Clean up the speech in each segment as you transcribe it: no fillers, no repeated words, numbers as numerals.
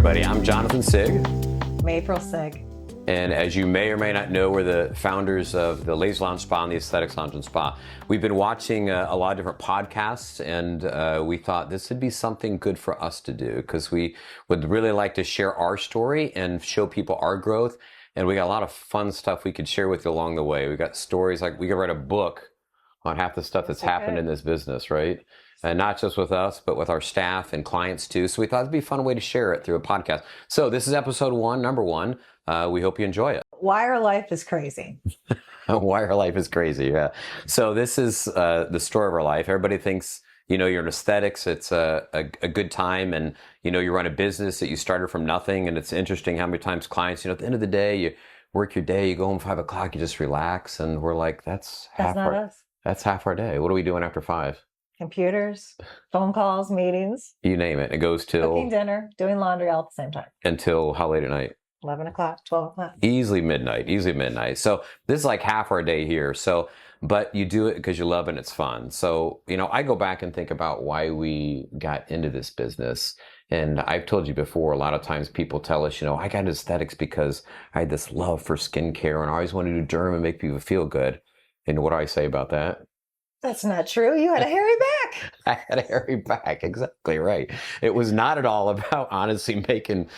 everybody. I'm Jonathan Sigg. I'm April Sigg. And as you may or may not know, we're the founders of the Laser Lounge Spa and the Aesthetics Lounge and Spa. We've been watching a lot of different podcasts, and we thought this would be something good for us to do because we would really like to share our story and show people our growth. And we got a lot of fun stuff we could share with you along the way. We got stories like we could write a book on half the stuff that's happened in this business, right? And not just with us, but with our staff and clients too. So we thought it'd be a fun way to share it through a podcast. So this is episode one, number one. We hope you enjoy it. Why our life is crazy. Why our life is crazy, yeah. So this is the story of our life. Everybody thinks, you're in aesthetics. It's a good time, and you run a business that you started from nothing. And it's interesting how many times clients, at the end of the day, you work your day, you go home 5 o'clock, you just relax, and we're like, that's half our day. What are we doing after 5? Computers, phone calls, meetings. You name it. It goes till cooking dinner, doing laundry all at the same time. Until how late at night? 11 o'clock, 12 o'clock. Easily midnight. So this is like half our day here. So, but you do it because you love it and it's fun. So, I go back and think about why we got into this business. And I've told you before, a lot of times people tell us, I got into aesthetics because I had this love for skincare and I always wanted to do derm and make people feel good. And what do I say about that? That's not true. You had a hairy back. I had a hairy back. Exactly right. It was not at all about honestly making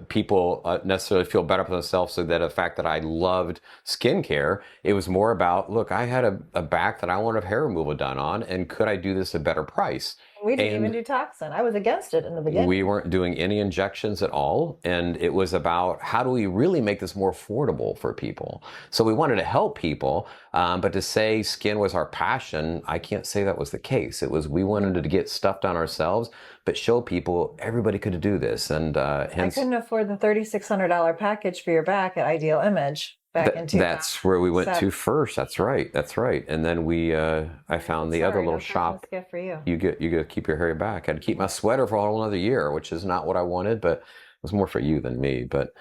people necessarily feel better for themselves, so that the fact that I loved skincare, it was more about, look, I had a back that I wanted hair removal done on, and could I do this at a better price? We didn't even do toxin. I was against it in the beginning. We weren't doing any injections at all. And it was about, how do we really make this more affordable for people? So we wanted to help people, but to say skin was our passion, I can't say that was the case. It was, we wanted to get stuff done ourselves, but show people everybody could do this. And hence, I couldn't afford the $3,600 package for your back at Ideal Image. That's where we went to first. That's right. And then I found the other little shop. Gift for you. You get to keep your hairy back. I had to keep my sweater for a whole another year, which is not what I wanted, but it was more for you than me. But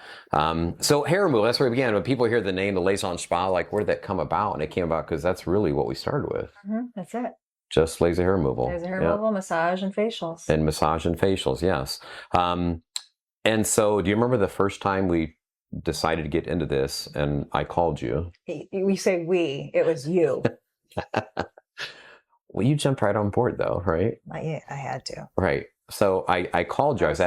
so hair removal, that's where it began. When people hear the name, the Laser Lounge Spa, like, where did that come about? And it came about because that's really what we started with. Mm-hmm, that's it. Just laser hair removal. Laser hair removal, massage and facials. And massage and facials, yes. And so, do you remember the first time we decided to get into this and I called you? We say we, it was you. Well, you jumped right on board though, right? I had to. Right. So I called you. I was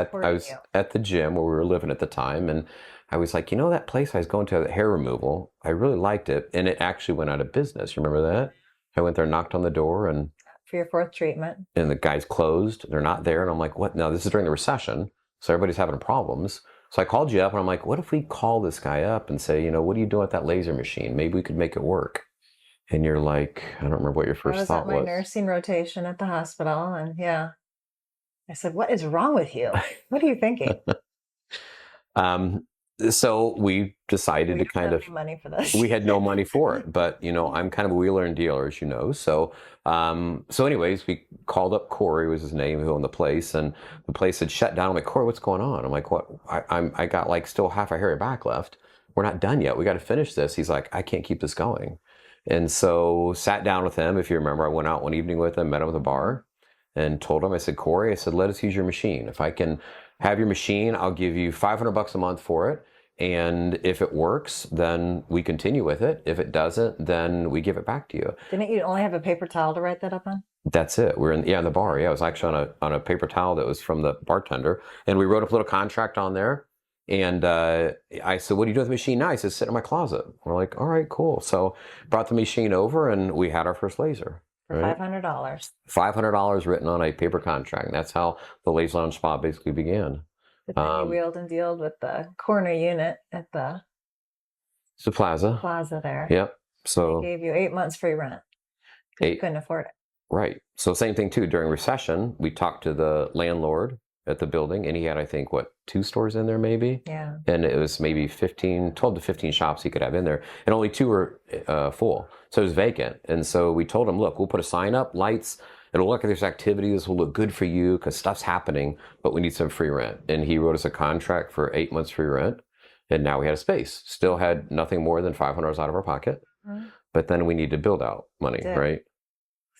at the gym where we were living at the time, and I was like, that place I was going to, hair removal, I really liked it, and it actually went out of business. You remember that? I went there, knocked on the door, and for your 4th treatment, and the guy's closed. They're not there, and I'm like, what? Now this is during the recession, so everybody's having problems. So I called you up, and I'm like, what if we call this guy up and say, what are you doing with that laser machine? Maybe we could make it work. And you're like, I don't remember what your first thought was. I was at my nursing rotation at the hospital, and I said, what is wrong with you? What are you thinking? So we decided to kind of, money for this. We had no money for it, but I'm kind of a wheeler and dealer, as you know. So, anyways, we called up Corey, was his name, who owned the place, and the place had shut down. I'm like, Corey, what's going on? I'm like, what? I got like still half a hairy back left. We're not done yet. We got to finish this. He's like, I can't keep this going. And so sat down with him. If you remember, I went out one evening with him, met him at the bar, and told him, I said, Corey, let us use your machine. If I can have your machine, I'll give you $500 a month for it. And if it works, then we continue with it. If it doesn't, then we give it back to you. Didn't you only have a paper towel to write that up on? That's it. We're in the bar. Yeah, it was actually on a paper towel that was from the bartender. And we wrote up a little contract on there. And I said, what do you do with the machine now? He said, sit in my closet. We're like, all right, cool. So brought the machine over and we had our first laser. For $500. $500 written on a paper contract. And that's how the Laser Lounge Spa basically began. But then you wheeled and dealed with the corner unit at the plaza. Plaza there. Yep. So they gave you 8 months free rent. You couldn't afford it. Right. So same thing too. During recession, we talked to the landlord at the building, and he had, I think, 2 stores in there maybe? Yeah. And it was maybe 12 to 15 shops he could have in there, and only 2 were full. So it was vacant. And so we told him, look, we'll put a sign up, lights, it'll look at this activity, this will look good for you because stuff's happening, but we need some free rent. And he wrote us a contract for 8 months free rent, and now we had a space. Still had nothing more than $500 out of our pocket, but then we need to build out money, right?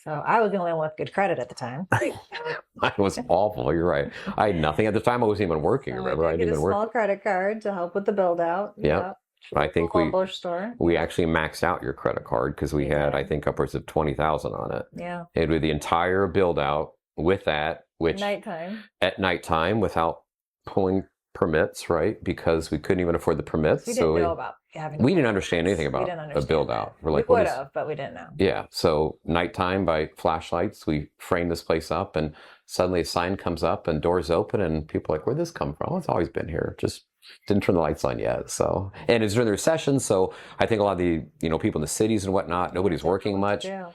So I was the only one with good credit at the time. I was awful. You're right. I had nothing at the time. I wasn't even working. So Remember, I I did didn't get a even work. small credit card to help with the build out. Yep. I think Local store. we actually maxed out your credit card because we We had, did. I think, upwards of 20,000 on it. Yeah. And with the entire build out with that, which Nighttime. at nighttime without pulling permits, right? Because we couldn't even afford the permits. We didn't know about having. We didn't understand anything We about didn't a understand build that. out. We're like, we what would is? have, but we didn't know. Yeah. So nighttime by flashlights, we framed this place up, and suddenly a sign comes up and doors open, and people are like, where'd this come from? Oh, it's always been here. Just didn't turn the lights on yet. So, and it's during the recession. So I think a lot of the, people in the cities and whatnot, nobody's working much. Yeah.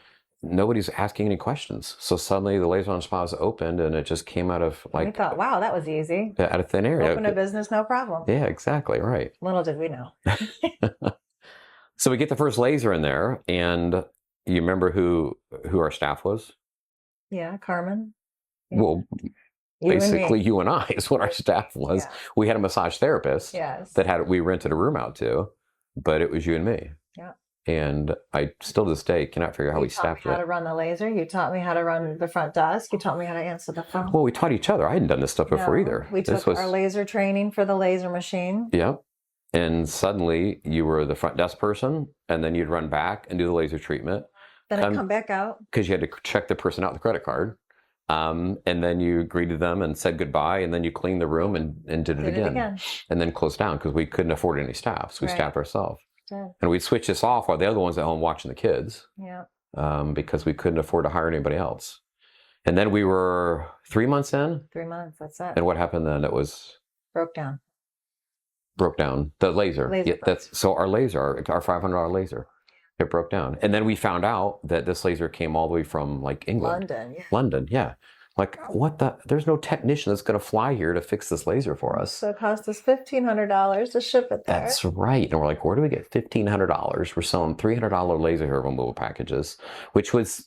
Nobody's asking any questions. So suddenly the Laser Lounge Spas opened, and it just came out of We thought, wow, that was easy. out of thin air. Open a business, no problem. Yeah, exactly. Right. Little did we know. So we get the first laser in there, and you remember who our staff was? Yeah, Carmen. Yeah. Well, basically you and I is what our staff was. Yeah. We had a massage therapist Yes. we rented a room out to, but it was you and me. Yeah. And I still to this day cannot figure out how we staffed You taught me how to run the laser. You taught me how to run the front desk. You taught me how to answer the phone. Well, we taught each other. I hadn't done this stuff before No, either. We took our laser training for the laser machine. Yep. And suddenly you were the front desk person, and then you'd run back and do the laser treatment. Then I'd come back out. Because you had to check the person out with the credit card. And then you greeted them and said goodbye, and then you cleaned the room and did it again. And then closed down because we couldn't afford any staff. So we staffed ourselves. And we'd switch this off while the other one's at home watching the kids. Yeah. Because we couldn't afford to hire anybody else. And then we were 3 months in. 3 months, that's it. And what happened then? It was broke down. The laser. Yeah, so our laser, our $500 laser, it broke down. And then we found out that this laser came all the way from like England. London, yeah. London, yeah. Like, what the? There's no technician that's going to fly here to fix this laser for us. So it cost us $1,500 to ship it there. That's right. And we're like, where do we get $1,500? We're selling $300 laser hair removal packages, which was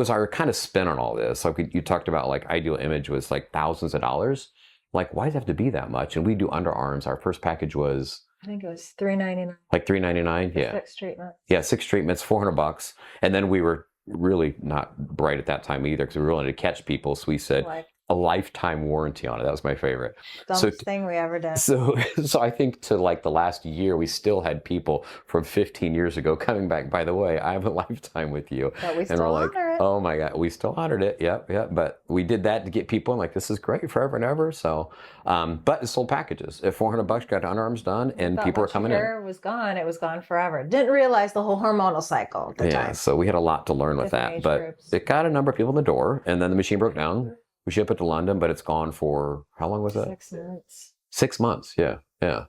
our kind of spin on all this. Like you talked about, like Ideal Image was like thousands of dollars. Like, why does it have to be that much? And we do underarms. Our first package was, I think it was $399. Like $399, yeah. 6 treatments. Yeah, 6 treatments, $400. And then we were really not bright at that time either because we were willing to catch people. So we said a lifetime warranty on it. That was my favorite. Dumbest thing we ever did. So I think to like the last year, we still had people from 15 years ago coming back. By the way, I have a lifetime with you. But we still and we're like, honor it. oh my God, we still honored it. Yep. But we did that to get people in like, this is great forever and ever. So, but it sold packages. If $400 got underarms done and people were coming in. Hair was gone. It was gone forever. Didn't realize the whole hormonal cycle at the time. So we had a lot to learn with that. But it got a number of people in the door, and then the machine broke down. We shipped it to London, but it's gone for, how long was it? 6 months. 6 months, yeah.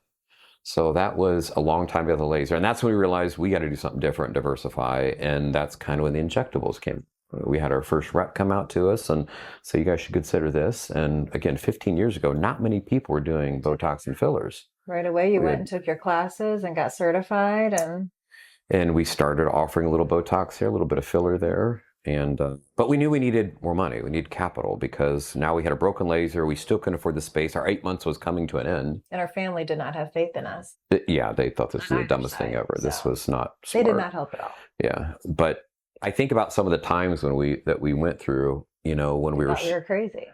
So that was a long time to get the laser. And that's when we realized we got to do something different, diversify. And that's kind of when the injectables came. We had our first rep come out to us and say, you guys should consider this. And again, 15 years ago, not many people were doing Botox and fillers. Right away, you went and took your classes and got certified. And we started offering a little Botox here, a little bit of filler there. And but we knew we needed more money. We needed capital because now we had a broken laser. We still couldn't afford the space. Our 8 months was coming to an end. And our family did not have faith in us. Yeah, they thought this was the dumbest thing ever. This was not smart. They did not help at all. Yeah, but I think about some of the times when we went through, when we were crazy.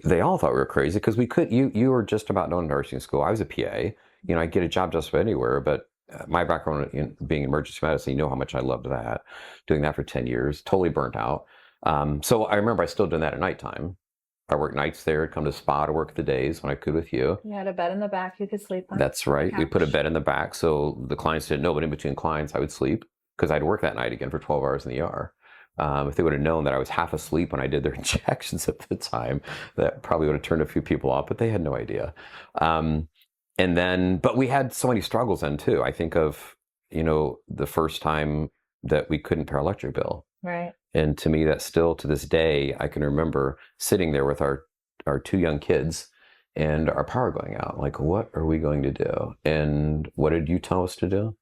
They all thought we were crazy because we could. You were just about done nursing school. I was a PA. I'd get a job just about anywhere, but my background in being emergency medicine, you know how much I loved that. Doing that for 10 years, totally burnt out. So I remember I still doing that at nighttime. I worked nights there, I'd come to spa to work the days when I could with you. You had a bed in the back you could sleep on. That's right. We put a bed in the back so the clients didn't know, but in between clients I would sleep because I'd work that night again for 12 hours in the ER. If they would have known that I was half asleep when I did their injections at the time, that probably would have turned a few people off, but they had no idea. And then, but we had so many struggles then too. I think of, the first time that we couldn't pay our electric bill. Right. And to me, that's still to this day, I can remember sitting there with our 2 young kids and our power going out. Like, what are we going to do? And what did you tell us to do?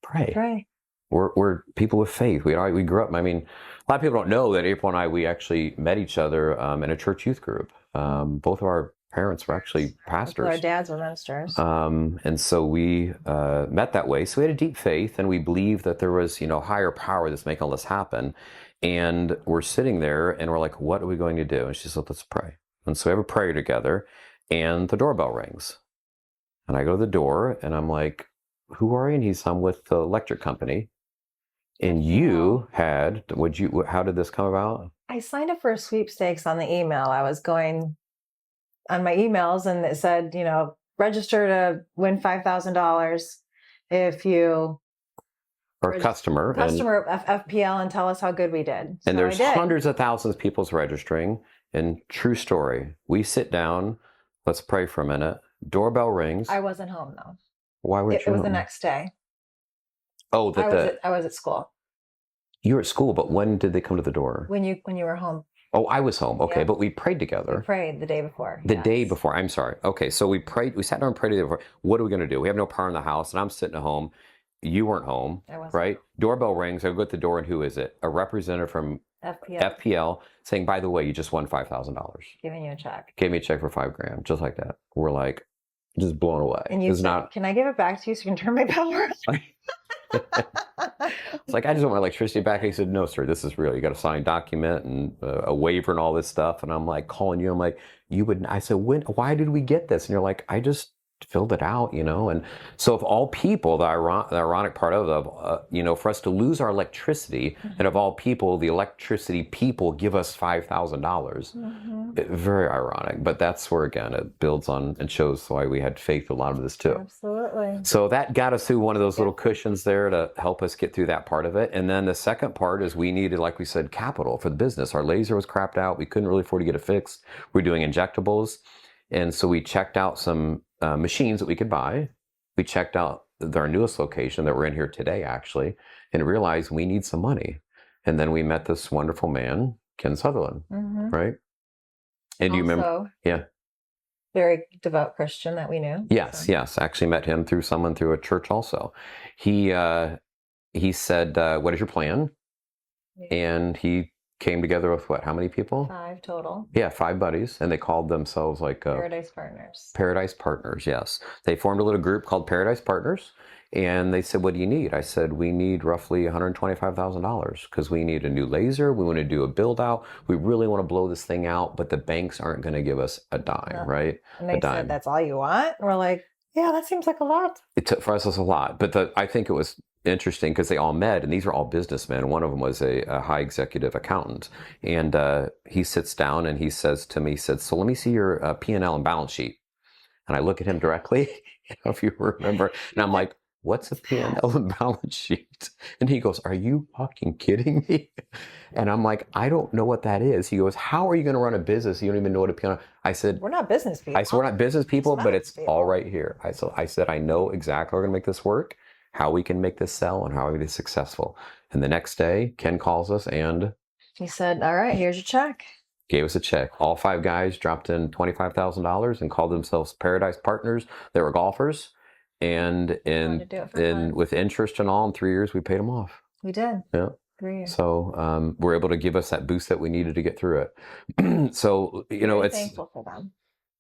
Pray. Pray. We're people with faith. We grew up. I mean, a lot of people don't know that April and I, we actually met each other in a church youth group. Both of our parents were actually Our pastors. dads were ministers. And so we met that way. So we had a deep faith, and we believed that there was, higher power that's making all this happen. And we're sitting there, and we're like, "What are we going to do?" And she said, "Let's pray." And so we have a prayer together, and the doorbell rings, and I go to the door, and I'm like, "Who are you?" And I'm with the electric company. And you had, how did this come about? I signed up for a sweepstakes on the email. I was going on my emails, and it said, register to win $5,000 if you Or customer. of FPL and tell us how good we did. And there's hundreds of thousands of people's registering. And true story, we sit down, let's pray for a minute. Doorbell rings. I wasn't home though. Why weren't you It was home? the next day. Oh, I was at school. You were at school, but when did they come to the door? When you were home. Oh, I was home. Okay, Yeah. but we prayed together. We prayed the day before. The day before. I'm sorry. Okay, so we prayed. We sat down and prayed the day before. What are we going to do? We have no power in the house, and I'm sitting at home. You weren't home, I wasn't. right? Doorbell rings. I go at the door, and who is it? A representative from FPL saying, "By the way, you just won $5,000. Giving you a check. Gave me a check for $5,000, just like that." We're like, just blown away. And you said, "Can I give it back to you so you can turn my power on?" It's like, "I just want my electricity back." He said, "No, sir, this is real. You got to sign a document and a waiver and all this stuff." And I'm like, calling you. I'm like, "You would." I said, why did we get this? And you're like, "I just filled it out, And so of all people, the ironic part for us to lose our electricity, and of all people, the electricity people give us $5,000. Very ironic, but that's where, again, it builds on and shows why we had faith a lot of this too. Absolutely. So that got us through one of those little cushions there to help us get through that part of it. And then the second part is we needed, like we said, capital for the business. Our laser was crapped out. We couldn't really afford to get it fixed. We're doing injectables. And so we checked out some machines that we could buy. We checked out our newest location that we're in here today, actually, and realized we need some money. And then we met this wonderful man, Ken Sutherland, right? And you remember? Yeah. Very devout Christian that we knew. Yes, yes. Actually met him through someone through a church also. He said, "What is your plan?" Yeah. And he came together with what? How many people? 5 total. Yeah, 5 buddies, and they called themselves Paradise Partners. Paradise Partners, yes. They formed a little group called Paradise Partners, and they said, "What do you need?" I said, "We need roughly $125,000 because we need a new laser. We want to do a build out. We really want to blow this thing out, but the banks aren't going to give us a dime, right? And they said, "That's all you want?" And we're like, "Yeah, that seems like a lot." For us, it was a lot, but I think it was interesting because they all met, and these are all businessmen. One of them was a high executive accountant, and he sits down and he says to me, "So let me see your P&L and balance sheet." And I look at him directly, if you remember, and I'm like, "What's a P&L and balance sheet?" And he goes, "Are you fucking kidding me?" And I'm like, "I don't know what that is." He goes, "How are you going to run a business? You don't even know what a P&L." I said, "We're not business people." I said, "We're not business people, but it's all right here." I said, "I know exactly how we're going to make this work, how we can make this sell, and how we can be successful." And the next day, Ken calls us and he said, "All right, here's your check." Gave us a check. All 5 guys dropped in $25,000 and called themselves Paradise Partners. They were golfers. And with interest and all, in 3 years, we paid them off. We did. Yeah. 3 years. So we're able to give us that boost that we needed to get through it. So, it's thankful for them.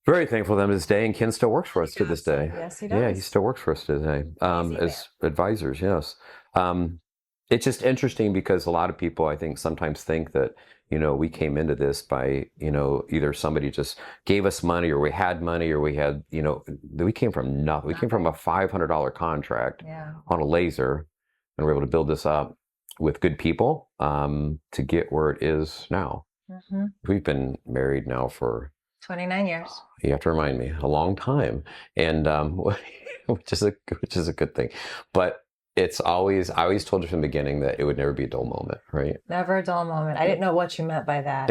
Very thankful for them this day. And Ken still works for us to this day. Yes, he does. Yeah, he still works for us today as advisors. Yes. It's just interesting because a lot of people, I think, sometimes think that, we came into this by, either somebody just gave us money or we had money or we had, we came from nothing. We came from a $500 contract on a laser, and we're able to build this up with good people to get where it is now. We've been married now for 29 years. You have to remind me, a long time, and which is a good thing. But I always told you from the beginning that it would never be a dull moment, right? Never a dull moment. I didn't know what you meant by that.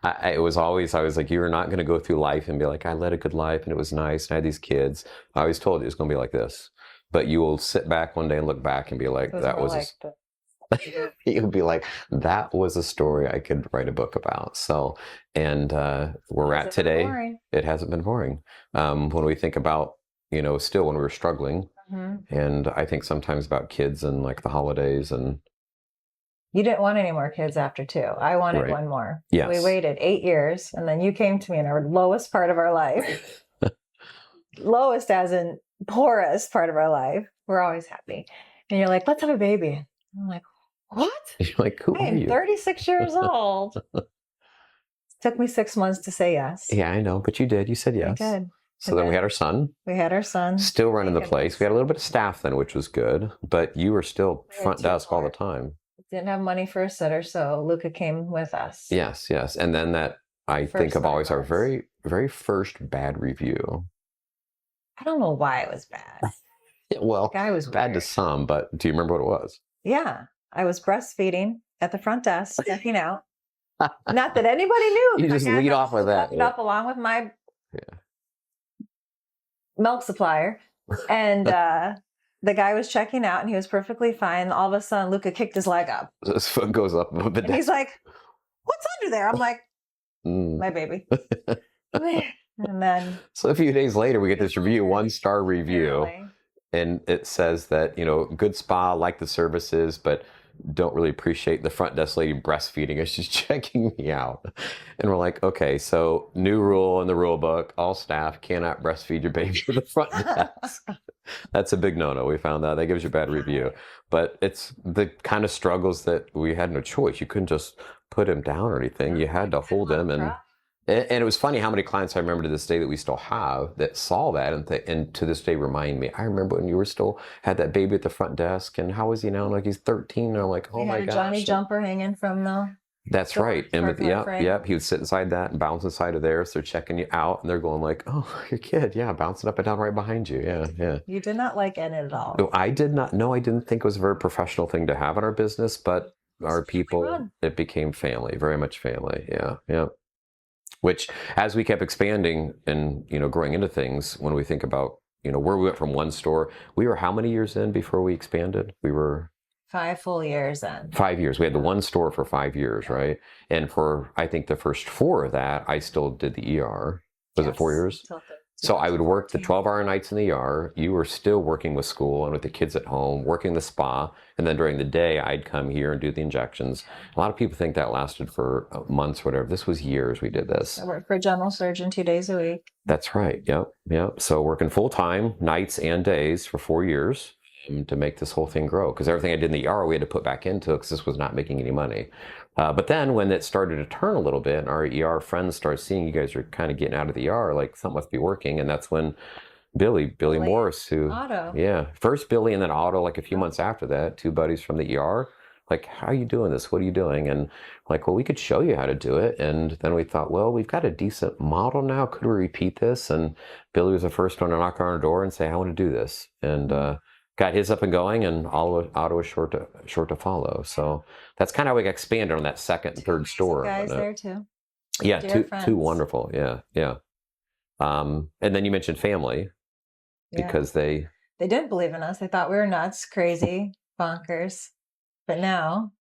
I was like, you're not going to go through life and be like, I led a good life and it was nice and I had these kids. I always told you it's going to be like this. But you will sit back one day and look back and be like, you'll be like, that was a story I could write a book about. So, and where we're at today, it hasn't been boring. When we think about, still when we were struggling, and I think sometimes about kids and like the holidays and You didn't want any more kids after 2. I wanted Right. one more. Yes. We waited 8 years, and then you came to me in our lowest part of our life. Lowest as in poorest part of our life. We're always happy. And you're like, let's have a baby. I'm like, what? You're like, who I are am you? 36 years old. Took me 6 months to say yes. Yeah, I know, but you did. You said yes. I did. So then we had our son. We had our son. Still running the Thank place. We had a little bit of staff then, which was good, but you were still We had front 2 desk all the more. time. Didn't have money for a sitter, so Luca came with us. Yes, yes. And then that, I think First of 9 always our months. very, very first bad review. I don't know why it was bad. Well, Guy was bad to weird. some, but do you remember what it was? Yeah, I was breastfeeding at the front desk, checking out. Not that anybody knew. You just lead off with that. Up along with my milk supplier, and the guy was checking out, and he was perfectly fine. All of a sudden, Luca kicked his leg up, His foot goes up a bit. and he's like, "What's under there?" I'm like, Mm. "My baby." And then, So a few days later, we get this review, 1-star review. apparently, And it says that, good spa, like the services, but don't really appreciate the front desk lady breastfeeding us. She's checking me out. And we're like, okay, so new rule in the rule book, all staff cannot breastfeed your baby at the front desk. That's a big no-no. We found that gives you a bad review. But it's the kind of struggles that we had no choice. You couldn't just put him down or anything. You had to hold him. And it was funny how many clients I remember to this day that we still have that saw that and to this day remind me, I remember when you were still had that baby at the front desk, and how is he now? Like he's 13. And I'm like, oh we my had a gosh. Johnny jumper hanging from the. That's door right. for And our frame. yep. He would sit inside that and bounce inside of there. So they're checking you out and they're going like, oh, your kid. Yeah. Bouncing up and down right behind you. Yeah. Yeah. You did not like it at all. No, I did not. No, I didn't think it was a very professional thing to have in our business, but our people, fun. it became family, very much family. Yeah. Yeah. Which, as we kept expanding and growing into things, when we think about where we went from one store, we were how many years in before we expanded? We were 5 full years in. 5 years. We had the one store for 5 years, right? And for I think the first 4 of that, I still did the ER. Was it 4 years? So I would work the 12-hour nights in the ER. You were still working with school and with the kids at home, working the spa. And then during the day, I'd come here and do the injections. A lot of people think that lasted for months, whatever. This was years we did this. I worked for a general surgeon 2 days a week. That's right. Yep. Yep. So working full-time, nights and days for 4 years to make this whole thing grow. Because everything I did in the ER, we had to put back into it because this was not making any money. But then when it started to turn a little bit and our ER friends started seeing you guys are kind of getting out of the ER, like something must be working. And that's when Billy Morris, who, Otto. yeah, first Billy and then Otto, like a few months after that, 2 buddies from the ER, like, how are you doing this? What are you doing? And like, well, we could show you how to do it. And then we thought, well, we've got a decent model now. Could we repeat this? And Billy was the first one to knock on our door and say, I want to do this. And, got his up and going, and Otto was short to follow. So that's kind of how we got expanded on that second and third store. Guys there too. Yeah, Dear two friends. wonderful. Yeah, yeah. And then you mentioned family because they didn't believe in us. They thought we were nuts, crazy, bonkers. But now,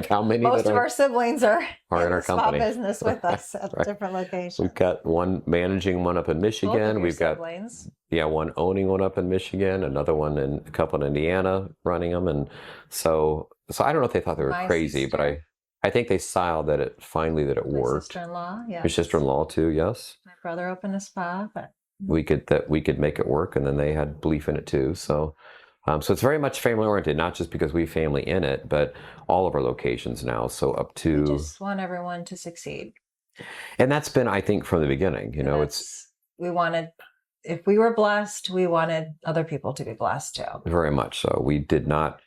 how many most that of our siblings are in our the spa company business with us at Right. different locations. We've got one managing one up in Both of Michigan. your We've got siblings. one owning one up in Michigan, another one in a couple in Indiana running them, and so I don't know if they thought they were My crazy, but sister. I think they saw that it My worked. sister-in-law, yeah. Your sister-in-law too, yes. My brother opened a spa, but We could make it work, and then they had belief in it too. So it's very much family oriented, not just because we have family in it, but all of our locations now. So up we to, just want everyone to succeed. and that's been, I think, from the beginning. We wanted, if we were blessed, we wanted other people to be blessed too. Very much so. We did not.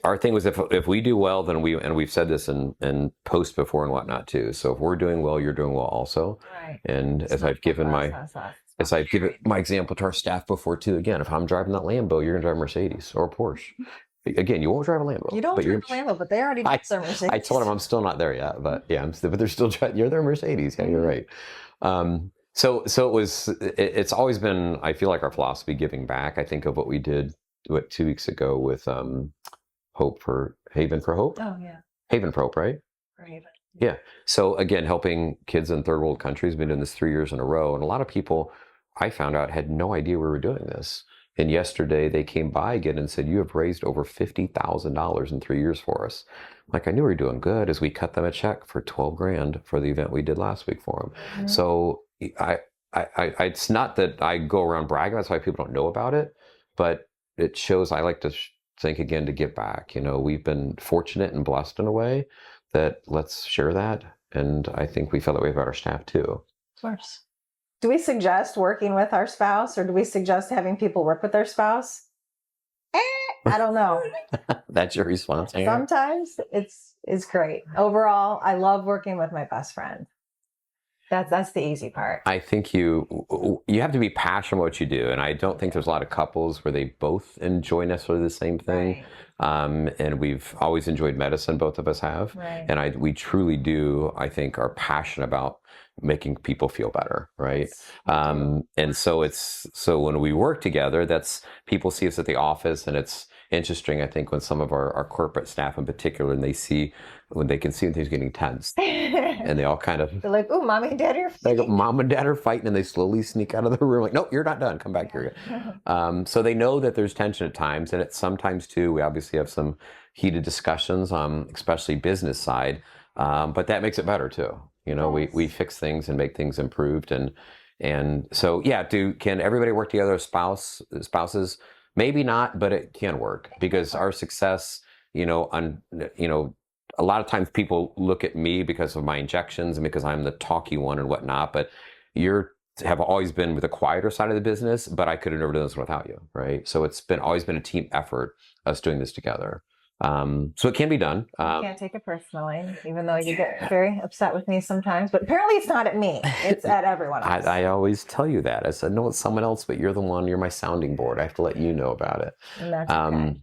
Our thing was if we do well, then we've said this in post before and whatnot too. So if we're doing well, you're doing well also. Right. And It's as not I've given my example to our staff before too. Again, if I'm driving that Lambo, you're gonna drive a Mercedes or a Porsche. Again, you won't drive a Lambo. You don't but drive a Lambo, but they already drive their Mercedes. I told him I'm still not there yet, but yeah, but they're still driving. You're their Mercedes. Yeah, you're right. So it's always been, I feel like, our philosophy giving back. I think of what we did 2 weeks ago with Haven for Hope. Oh yeah. Haven for Hope, right? Right. Yeah. So again, helping kids in third world countries. Been doing this 3 years in a row, and a lot of people I found out had no idea we were doing this. And yesterday they came by again and said, "You have raised over $50,000 in 3 years for us." Like, I knew we were doing good as we cut them a check for 12 grand for the event we did last week for them. Mhm. So it's not that I go around bragging. That's why people don't know about it, but it shows I like to think again to give back. You know, we've been fortunate and blessed in a way that let's share that. And I think we feel that way about our staff too. Of course. Do we suggest working with our spouse, or do we suggest having people work with their spouse? I don't know. That's your response, Aaron? Sometimes it's great. Overall, I love working with my best friend. That's the easy part. I think you have to be passionate about what you do, and I don't think there's a lot of couples where they both enjoy necessarily the same thing. Right. And we've always enjoyed medicine, both of us have, Right. and we truly do. I think are passionate about making people feel better, right? And so when we work together, that's people see us at the office, and it's interesting. I think when some of our corporate staff in particular, and when they can see when things getting tense, and they all kind of They're like, "Oh, mommy and daddy are like fighting." mom and dad are fighting, and they slowly sneak out of the room like, "No, you're not done. Come back here." So they know that there's tension at times, and it's sometimes too. We obviously have some heated discussions, especially business side, but that makes it better too. You know, we fix things and make things improved, and so yeah. Can everybody work together? Spouses, maybe not, but it can work because our success, a lot of times people look at me because of my injections and because I'm the talky one and whatnot, but have always been with the quieter side of the business, but I could have never done this without you, right? So it's always been a team effort, us doing this together. So it can be done. You can't take it personally, even though you get very upset with me sometimes. But apparently, it's not at me; it's at everyone else. I always tell you that. I said, "No, it's someone else, but you're the one. You're my sounding board. I have to let you know about it." And that's okay.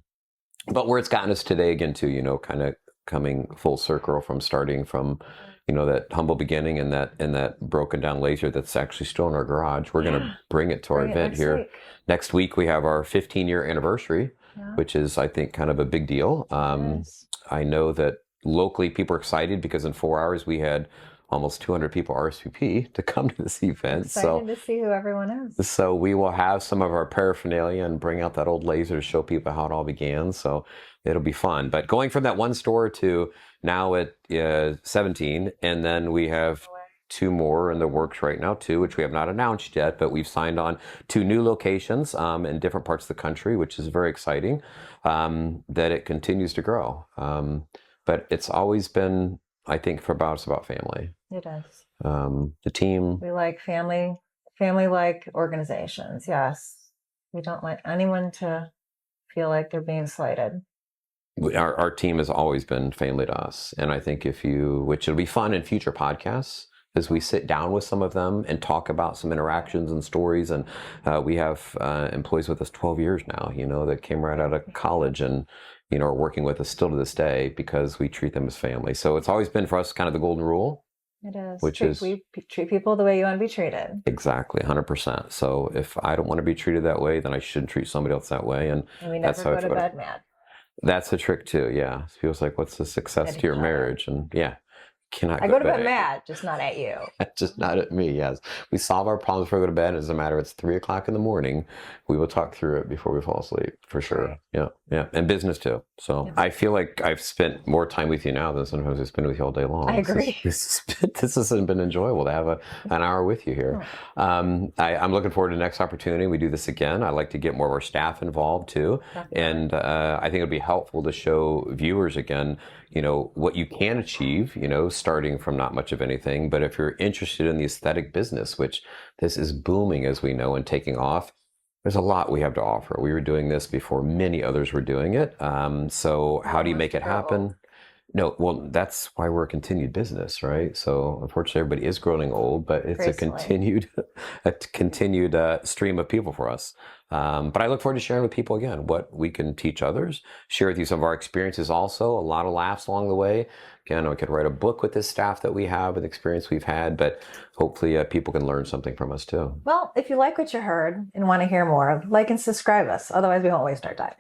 But where it's gotten us today, again, too, kind of coming full circle from starting from, that humble beginning and that broken down laser that's actually still in our garage. We're going to bring it to our event here next week. We have our 15-year anniversary. Yeah. Which is, I think, kind of a big deal. Yes. I know that locally people are excited because in 4 hours we had almost 200 people RSVP to come to this event. Excited to see who everyone is. So we will have some of our paraphernalia and bring out that old laser to show people how it all began. So it'll be fun. But going from that one store to now at 17, and then we have 2 more in the works right now too, which we have not announced yet, but we've signed on 2 new locations in different parts of the country, which is very exciting, that it continues to grow. But it's always been, I think, for us about family. It is. The team. We like family-like organizations. Yes. We don't like anyone to feel like they're being slighted. Our team has always been family to us. And I think which it'll be fun in future podcasts, as we sit down with some of them and talk about some interactions and stories. And we have employees with us 12 years now, that came right out of college and, are working with us still to this day because we treat them as family. So it's always been for us kind of the golden rule. It is. We treat people the way you want to be treated. Exactly, 100%. So if I don't want to be treated that way, then I shouldn't treat somebody else that way. And we never go to bed mad. That's a trick too, yeah. It feels like, what's the success to your marriage? And yeah. I go to bed mad, just not at you. Just not at me, yes. We solve our problems before we go to bed. It doesn't matter. It's 3 o'clock in the morning. We will talk through it before we fall asleep, for sure. Right. Yeah, yeah. And business too. So I feel like I've spent more time with you now than sometimes I spend with you all day long. I agree. This has been enjoyable to have an hour with you here. I'm looking forward to the next opportunity. We do this again. I like to get more of our staff involved too. Definitely. And I think it'll be helpful to show viewers again, what you can achieve, starting from not much of anything. But if you're interested in the aesthetic business, which this is booming, as we know, and taking off, there's a lot we have to offer. We were doing this before many others were doing it. So how do you make it happen? No, well, that's why we're a continued business, right? So unfortunately, everybody is growing old, but it's a continued stream of people for us. But I look forward to sharing with people again what we can teach others, share with you some of our experiences also, a lot of laughs along the way. Again, I could write a book with this staff that we have and the experience we've had, but hopefully people can learn something from us too. Well, if you like what you heard and want to hear more, like and subscribe us. Otherwise, we won't waste our time.